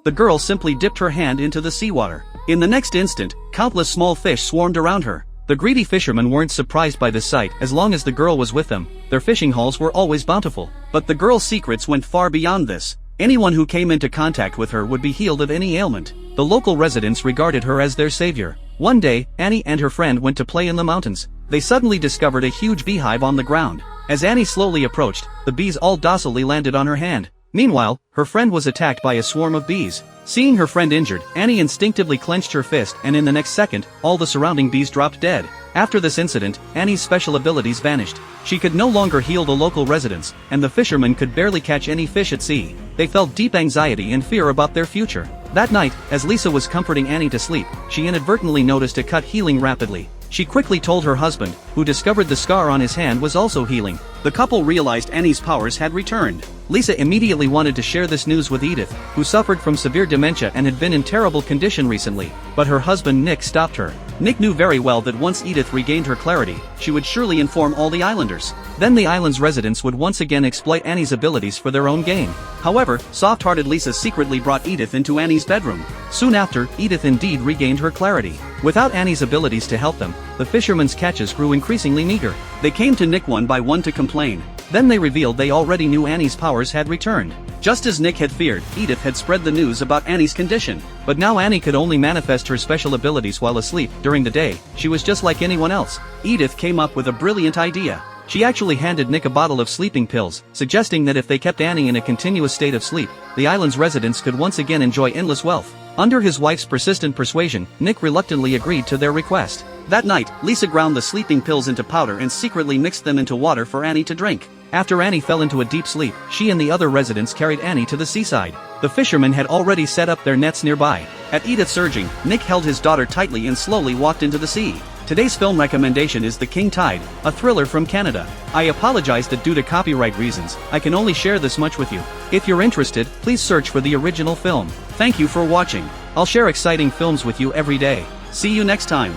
the girl simply dipped her hand into the seawater. In the next instant, countless small fish swarmed around her. The greedy fishermen weren't surprised by this sight as long as the girl was with them. Their fishing hauls were always bountiful. But the girl's secrets went far beyond this. Anyone who came into contact with her would be healed of any ailment. The local residents regarded her as their savior. One day, Annie and her friend went to play in the mountains. They suddenly discovered a huge beehive on the ground. As Annie slowly approached, the bees all docilely landed on her hand. Meanwhile, her friend was attacked by a swarm of bees. Seeing her friend injured, Annie instinctively clenched her fist, and in the next second, all the surrounding bees dropped dead. After this incident, Annie's special abilities vanished. She could no longer heal the local residents, and the fishermen could barely catch any fish at sea. They felt deep anxiety and fear about their future. That night, as Lisa was comforting Annie to sleep, she inadvertently noticed a cut healing rapidly. She quickly told her husband, who discovered the scar on his hand was also healing. The couple realized Annie's powers had returned. Lisa immediately wanted to share this news with Edith, who suffered from severe dementia and had been in terrible condition recently, but her husband Nick stopped her. Nick knew very well that once Edith regained her clarity, she would surely inform all the islanders. Then the island's residents would once again exploit Annie's abilities for their own gain. However, soft-hearted Lisa secretly brought Edith into Annie's bedroom. Soon after, Edith indeed regained her clarity. Without Annie's abilities to help them, the fishermen's catches grew increasingly meager. They came to Nick one by one to complain. Then they revealed they already knew Annie's powers had returned. Just as Nick had feared, Edith had spread the news about Annie's condition. But now Annie could only manifest her special abilities while asleep. During the day, she was just like anyone else. Edith came up with a brilliant idea. She actually handed Nick a bottle of sleeping pills, suggesting that if they kept Annie in a continuous state of sleep, the island's residents could once again enjoy endless wealth. Under his wife's persistent persuasion, Nick reluctantly agreed to their request. That night, Lisa ground the sleeping pills into powder and secretly mixed them into water for Annie to drink. After Annie fell into a deep sleep, she and the other residents carried Annie to the seaside. The fishermen had already set up their nets nearby. At Edith's urging, Nick held his daughter tightly and slowly walked into the sea. Today's film recommendation is The King Tide, a thriller from Canada. I apologize that due to copyright reasons, I can only share this much with you. If you're interested, please search for the original film. Thank you for watching. I'll share exciting films with you every day. See you next time.